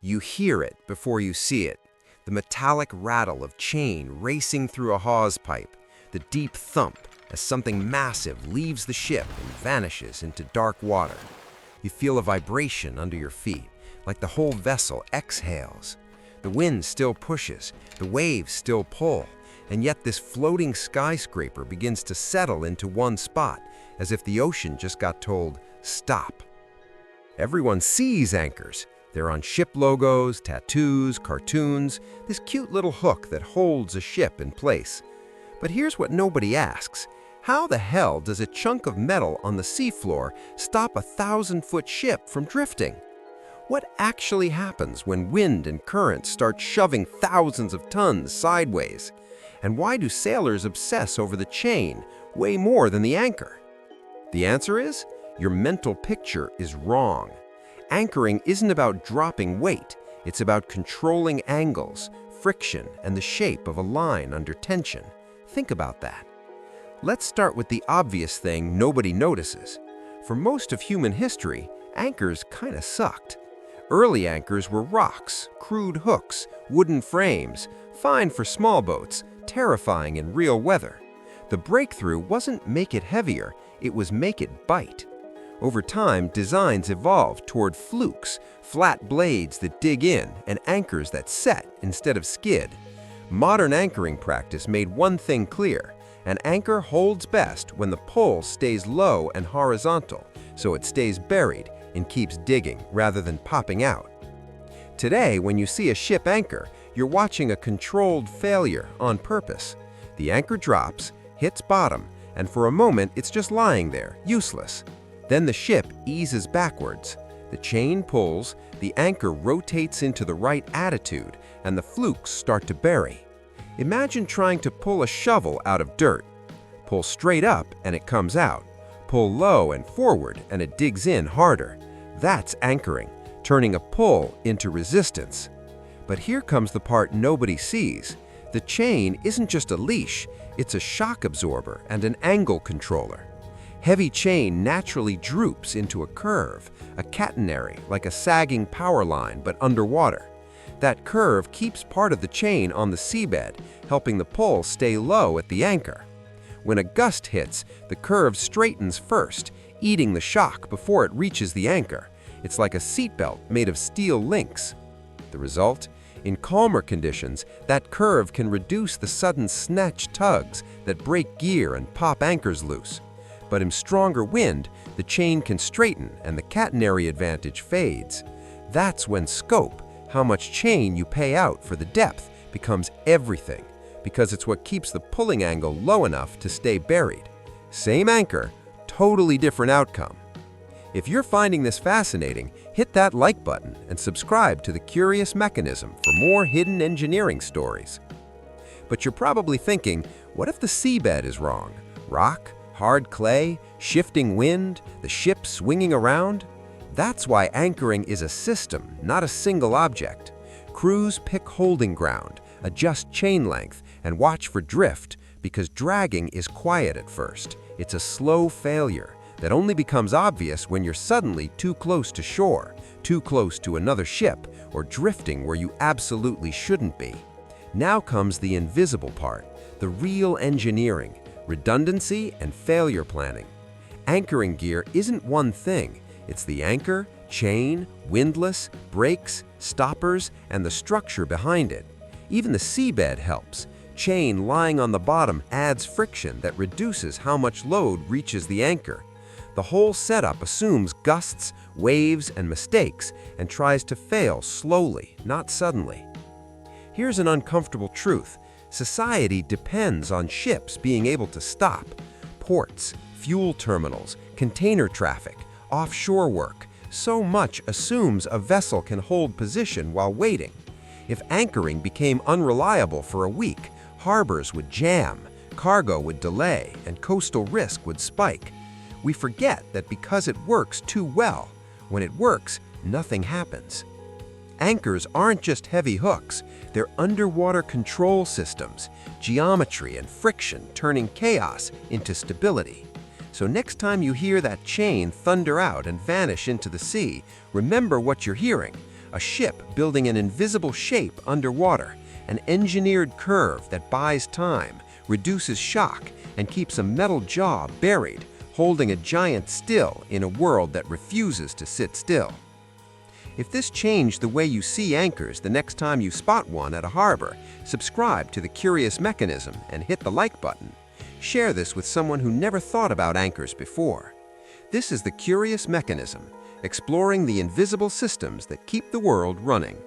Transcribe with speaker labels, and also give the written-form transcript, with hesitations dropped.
Speaker 1: You hear it before you see it. The metallic rattle of chain racing through a hawse pipe. The deep thump as something massive leaves the ship and vanishes into dark water. You feel a vibration under your feet, like the whole vessel exhales. The wind still pushes, the waves still pull, and yet this floating skyscraper begins to settle into one spot, as if the ocean just got told, stop. Everyone sees anchors. They're on ship logos, tattoos, cartoons, this cute little hook that holds a ship in place. But here's what nobody asks. How the hell does a chunk of metal on the seafloor stop a 1,000-foot ship from drifting? What actually happens when wind and currents start shoving thousands of tons sideways? And why do sailors obsess over the chain way more than the anchor? The answer is, your mental picture is wrong. Anchoring isn't about dropping weight, it's about controlling angles, friction, and the shape of a line under tension. Think about that. Let's start with the obvious thing nobody notices. For most of human history, anchors kinda sucked. Early anchors were rocks, crude hooks, wooden frames, fine for small boats, terrifying in real weather. The breakthrough wasn't make it heavier, it was make it bite. Over time, designs evolved toward flukes, flat blades that dig in, and anchors that set instead of skid. Modern anchoring practice made one thing clear: an anchor holds best when the pole stays low and horizontal, so it stays buried and keeps digging rather than popping out. Today, when you see a ship anchor, you're watching a controlled failure on purpose. The anchor drops, hits bottom, and for a moment it's just lying there, useless. Then the ship eases backwards. The chain pulls, the anchor rotates into the right attitude, and the flukes start to bury. Imagine trying to pull a shovel out of dirt. Pull straight up and it comes out. Pull low and forward and it digs in harder. That's anchoring, turning a pull into resistance. But here comes the part nobody sees. The chain isn't just a leash, it's a shock absorber and an angle controller. Heavy chain naturally droops into a curve, a catenary, like a sagging power line but underwater. That curve keeps part of the chain on the seabed, helping the pull stay low at the anchor. When a gust hits, the curve straightens first, eating the shock before it reaches the anchor. It's like a seatbelt made of steel links. The result? In calmer conditions, that curve can reduce the sudden snatch tugs that break gear and pop anchors loose. But in stronger wind, the chain can straighten and the catenary advantage fades. That's when scope, how much chain you pay out for the depth, becomes everything, because it's what keeps the pulling angle low enough to stay buried. Same anchor, totally different outcome. If you're finding this fascinating, hit that like button and subscribe to The Curious Mechanism for more hidden engineering stories. But you're probably thinking, what if the seabed is wrong? Rock? Hard clay? Shifting wind? The ship swinging around? That's why anchoring is a system, not a single object. Crews pick holding ground, adjust chain length, and watch for drift, because dragging is quiet at first. It's a slow failure that only becomes obvious when you're suddenly too close to shore, too close to another ship, or drifting where you absolutely shouldn't be. Now comes the invisible part, the real engineering, redundancy and failure planning. Anchoring gear isn't one thing. It's the anchor, chain, windlass, brakes, stoppers, and the structure behind it. Even the seabed helps. Chain lying on the bottom adds friction that reduces how much load reaches the anchor. The whole setup assumes gusts, waves, and mistakes and tries to fail slowly, not suddenly. Here's an uncomfortable truth. Society depends on ships being able to stop. Ports, fuel terminals, container traffic, offshore work. So much assumes a vessel can hold position while waiting. If anchoring became unreliable for a week, harbors would jam, cargo would delay, and coastal risk would spike. We forget that because it works too well, when it works, nothing happens. Anchors aren't just heavy hooks, they're underwater control systems, geometry and friction turning chaos into stability. So next time you hear that chain thunder out and vanish into the sea, remember what you're hearing: a ship building an invisible shape underwater, an engineered curve that buys time, reduces shock, and keeps a metal jaw buried, holding a giant still in a world that refuses to sit still. If this changed the way you see anchors the next time you spot one at a harbor, subscribe to The Curious Mechanism and hit the like button. Share this with someone who never thought about anchors before. This is The Curious Mechanism, exploring the invisible systems that keep the world running.